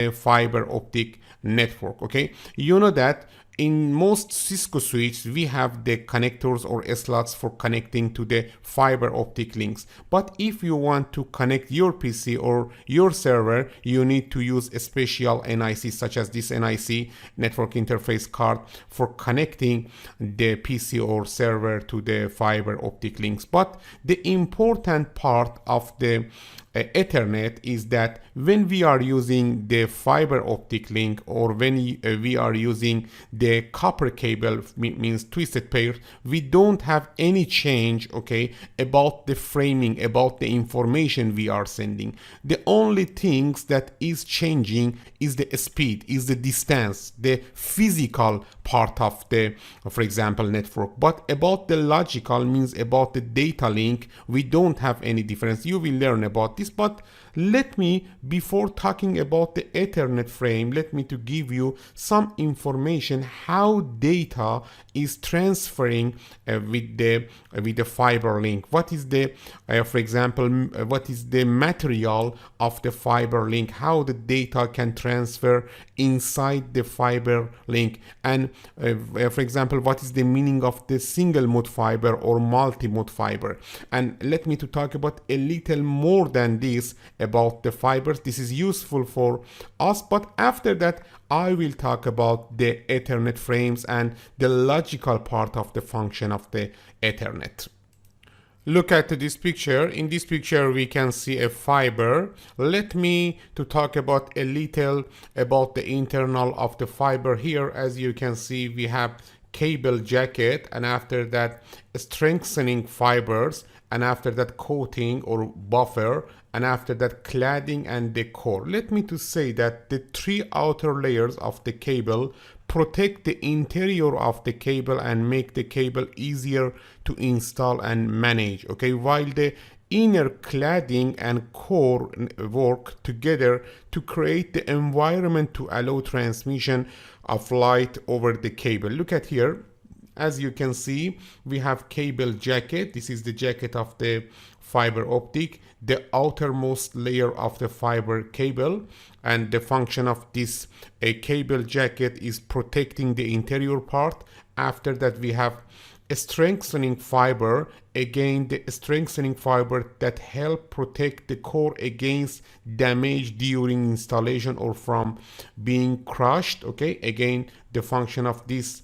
a fiber optic network. Okay, you know that in most Cisco switches, we have the connectors or slots for connecting to the fiber optic links. But if you want to connect your PC or your server, you need to use a special NIC, such as this NIC, network interface card, for connecting the PC or server to the fiber optic links. But the important part of the Ethernet is that when we are using the fiber optic link, or when we are using the copper cable, means twisted pair, we don't have any change, okay, about the framing, about the information we are sending. The only things that is changing is the speed, is the distance, the physical part of the, for example, network. But about the logical, means about the data link, we don't have any difference. You will learn about this, but let me, before talking about the Ethernet frame, let me to give you some information how data is transferring with the fiber link. What is the, for example, what is the material of the fiber link? How the data can transfer inside the fiber link? And for example, what is the meaning of the single mode fiber or multi-mode fiber? And let me to talk about a little more than this about the fibers. This is useful for us, but after that I will talk about the Ethernet frames and the logical part of the function of the Ethernet. Look at this picture. In this picture we can see a fiber. Let me to talk about a little about the internal of the fiber. Here, as you can see, we have cable jacket, and after that strengthening fibers, and after that coating or buffer, and after that cladding and the core. Let me to say that the three outer layers of the cable protect the interior of the cable and make the cable easier to install and manage, okay, while the inner cladding and core work together to create the environment to allow transmission of light over the cable. Look at here. As you can see, we have cable jacket. This is the jacket of the fiber optic, the outermost layer of the fiber cable, and the function of this cable jacket is protecting the interior part. After that we have a strengthening fiber, again the strengthening fiber that help protect the core against damage during installation or from being crushed, okay. Again, the function of this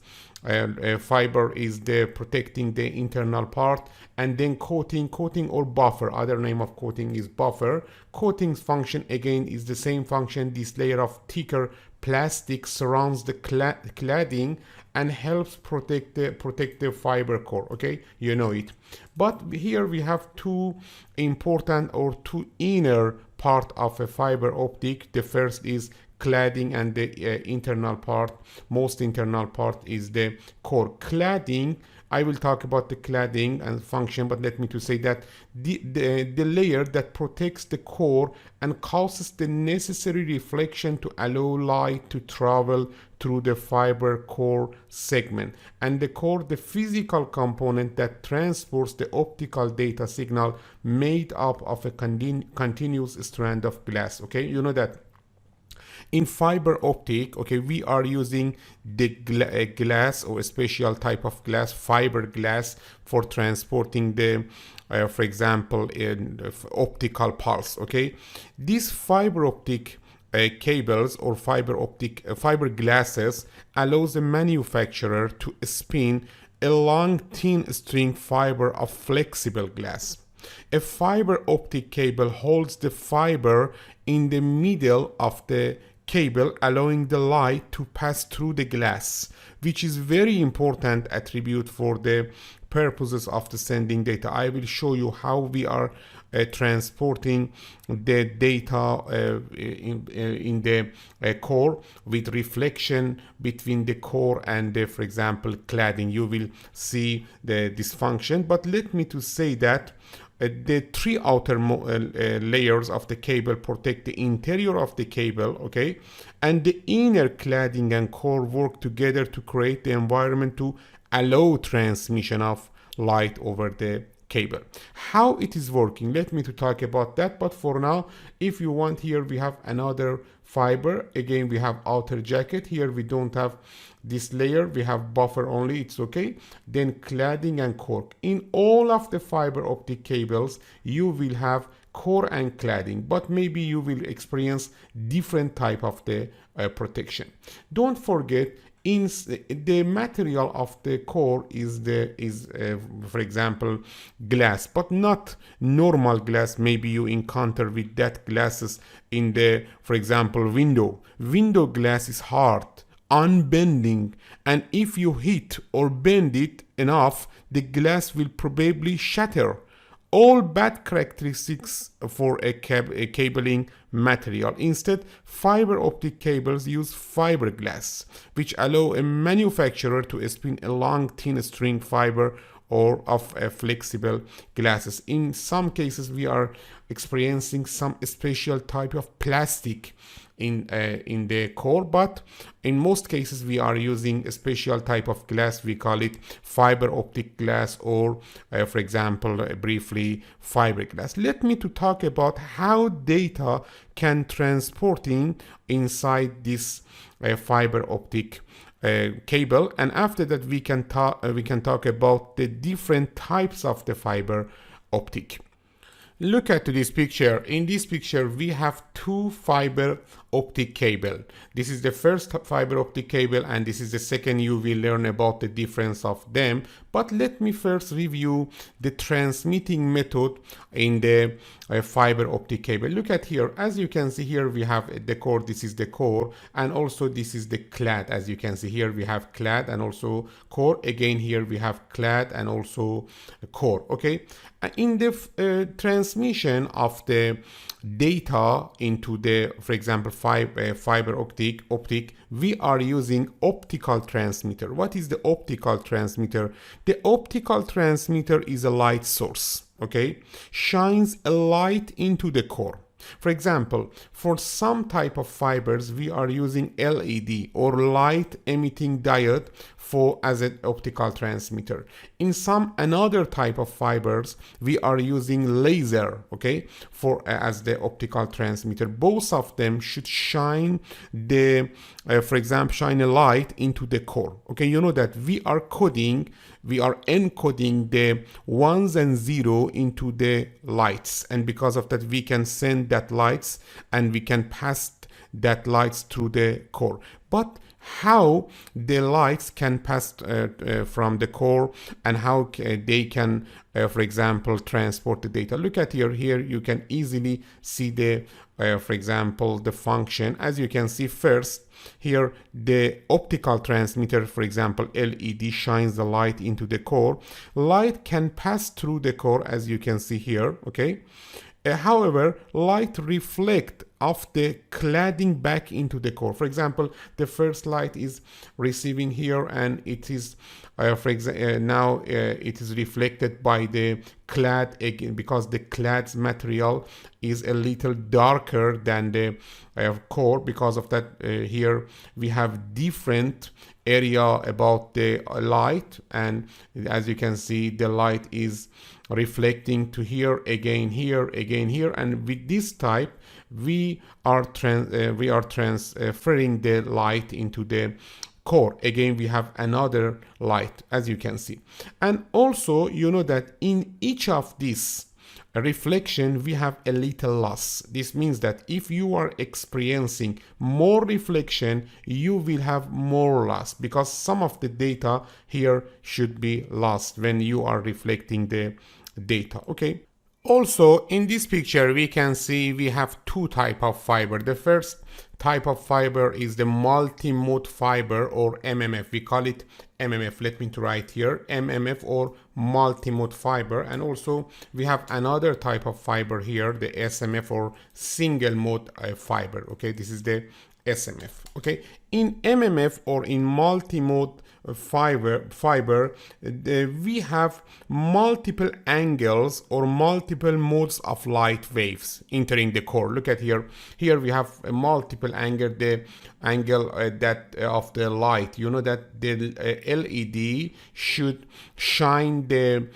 fiber is the protecting the internal part. And then coating or buffer, other name of coating is buffer. Coating's function again is the same function. This layer of thicker plastic surrounds the cladding and helps protect the fiber core, okay, you know it. But here we have two important or two inner part of a fiber optic. The first is cladding, and the internal part, most internal part, is the core. Cladding, I will talk about the cladding and function, but let me to say that the layer that protects the core and causes the necessary reflection to allow light to travel through the fiber core segment. And the core, the physical component that transports the optical data signal made up of a continuous strand of glass, okay. You know that in fiber optic, okay, we are using the glass or a special type of glass, fiberglass, for transporting the, for example, in optical pulse, okay. These fiber optic cables or fiber glasses allows the manufacturer to spin a long thin string fiber of flexible glass. A fiber optic cable holds the fiber in the middle of the cable, allowing the light to pass through the glass, which is very important attribute for the purposes of the sending data. I will show you how we are transporting the data in the core with reflection between the core and the, for example, cladding. You will see the dysfunction, but let me to say that the three outer layers of the cable protect the interior of the cable, okay, and the inner cladding and core work together to create the environment to allow transmission of light over the cable. How it is working, let me to talk about that, but for now, if you want, here we have another fiber. Again, we have outer jacket. Here we don't have this layer, we have buffer only, it's okay. Then cladding and core. In all of the fiber optic cables, you will have core and cladding, but maybe you will experience different type of the protection. Don't forget, in the material of the core is for example glass, but not normal glass. Maybe you encounter with that glasses in the, for example, window glass is hard, unbending, and if you hit or bend it enough, the glass will probably shatter. All bad characteristics for a cabling material. Instead, fiber optic cables use fiberglass, which allow a manufacturer to spin a long thin string fiber or of a flexible glasses. In some cases, we are experiencing some special type of plastic in the core, but in most cases we are using a special type of glass. We call it fiber optic glass, or for example, briefly fiberglass. Let me to talk about how data can transporting inside this fiber optic cable, and after that we can talk about the different types of the fiber optic. Look at this picture. In this picture, we have two fiber optic cable. This is the first fiber optic cable, and this is the second. You will learn about the difference of them. But let me first review the transmitting method in the fiber optic cable. Look at here. As you can see here, we have the core. This is the core, and also this is the clad. As you can see here, we have clad and also core. Again, here we have clad and also core. Okay. In the transmission of the data into the, for example, fiber optic, we are using optical transmitter. What is the optical transmitter? The optical transmitter is a light source, okay? Shines a light into the core. For example, for some type of fibers, we are using LED or light emitting diode as an optical transmitter. In some another type of fibers, we are using laser, okay, as the optical transmitter. Both of them should shine for example, shine a light into the core. Okay, you know that we are encoding the ones and zero into the lights, and because of that we can send that lights and we can pass that lights through the core. But how the lights can pass from the core, and how they can for example transport the data? Look at here you can easily see the for example the function. As you can see, first here the optical transmitter, for example LED, shines the light into the core. Light can pass through the core, as you can see here, okay. However, light reflect of the cladding back into the core. For example, the first light is receiving here, and it is now it is reflected by the clad again, because the clad's material is a little darker than the core. Because of that, here we have different area about the light, and as you can see, the light is reflecting to here, again here, again here, and with this type we are transferring the light into the core. Again, we have another light, as you can see. And also, you know that in each of these reflection we have a little loss. This means that if you are experiencing more reflection, you will have more loss, because some of the data here should be lost when you are reflecting the data. Okay. Also, in this picture we can see we have two type of fiber. The first type of fiber is the multi-mode fiber, or MMF. We call it MMF. Let me write here, MMF, or multi-mode fiber. And also we have another type of fiber here, the SMF, or single mode fiber. Okay, this is the SMF. Okay, in MMF or in multi-mode fiber, we have multiple angles or multiple modes of light waves entering the core. Look at here. Here we have a multiple angle, the angle that of the light. You know that the LED should shine the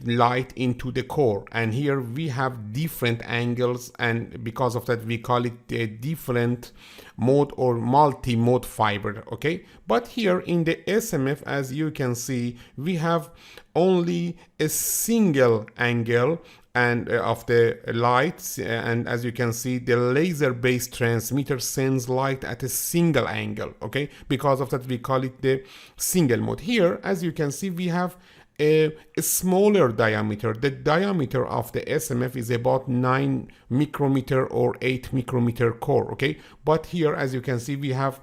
light into the core, and here we have different angles, and because of that we call it a different mode or multi-mode fiber. Okay, but here in the SMF, as you can see, we have only a single angle and of the light, and as you can see, the laser based transmitter sends light at a single angle. Okay, because of that we call it the single mode. Here, as you can see, we have a smaller diameter. The diameter of the SMF is about 9 micrometer or 8 micrometer core. Okay, but here, as you can see, we have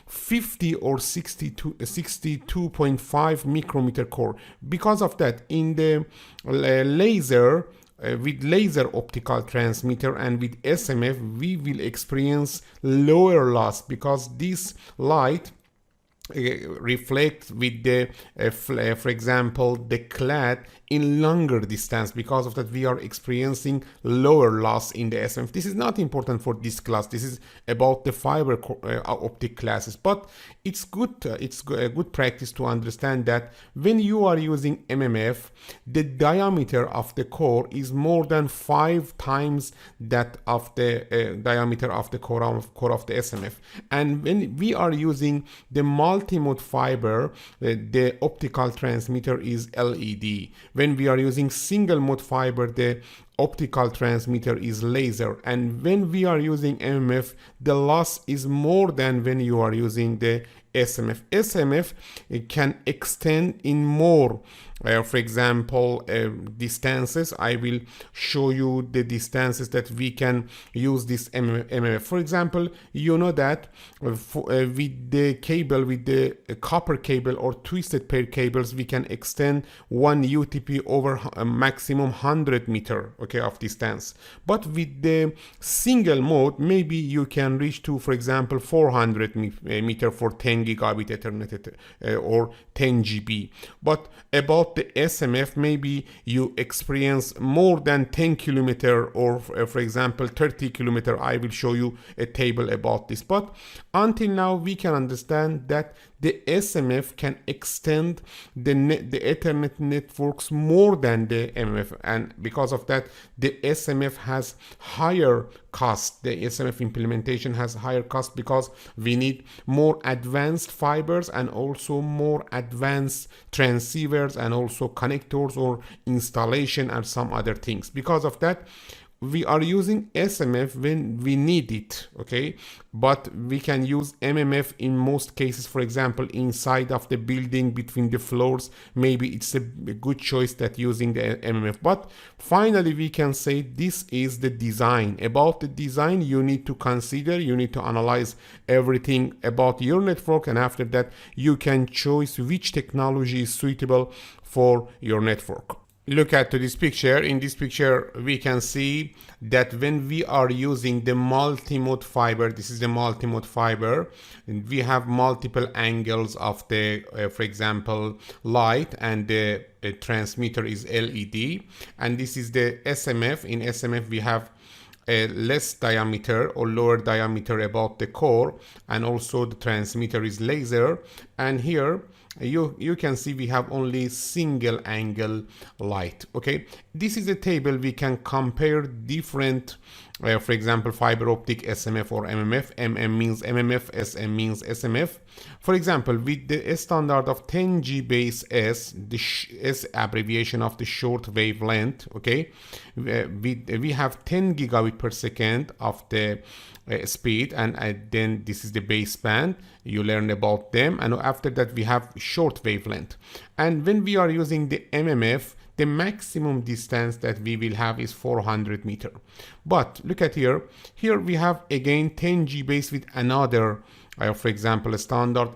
50 or 62.5 micrometer core. Because of that, in the laser, with laser optical transmitter and with SMF, we will experience lower loss because this light reflect with the for example the clad in longer distance. Because of that we are experiencing lower loss in the SMF. This is not important for this class, this is about the fiber optic classes, but it's good, it's a good practice to understand that when you are using MMF, the diameter of the core is more than 5 times that of the diameter of the core of the SMF. And when we are using the multi-mode fiber, the optical transmitter is LED. When we are using single mode fiber, the optical transmitter is laser. And when we are using MMF, the loss is more than when you are using the SMF. SMF can extend in more, for example, distances. I will show you the distances that we can use this MMF. For example, you know that with the cable, with the copper cable or twisted pair cables, we can extend one UTP over a maximum 100 meter, okay, of distance. But with the single mode, maybe you can reach to, for example, 400 meter for 10 gigabit Ethernet or 10 GB. But about the SMF, maybe you experience more than 10 kilometer or for example 30 kilometer. I will show you a table about this. But until now we can understand that the SMF can extend the Ethernet networks more than the MMF, and because of that the SMF has higher cost. The SMF implementation has higher cost because we need more advanced fibers and also more advanced transceivers and also connectors or installation and some other things. Because of that we are using SMF when we need it, okay, but we can use MMF in most cases. For example, inside of the building between the floors, maybe it's a good choice that using the MMF. But finally we can say this is the design. About the design, you need to consider, you need to analyze everything about your network, and after that you can choose which technology is suitable for your network. Look at this picture. In this picture we can see that when we are using the multi-mode fiber, this is the multi-mode fiber, we have multiple angles of the for example light, and the transmitter is LED, and this is the SMF. In SMF we have a less diameter or lower diameter about the core, and also the transmitter is laser. And here you can see we have only single angle light. Okay, this is a table we can compare different for example fiber optic, SMF or MMF. MM means MMF, SM means SMF. For example, with the standard of 10 GBIC, the S abbreviation of the short wavelength, okay, we have 10 gigabit per second of the speed, and then this is the baseband. You learn about them, and after that we have short wavelength. And when we are using the MMF, the maximum distance that we will have is 400 meter. But look at here we have again 10 GBIC with another for example a standard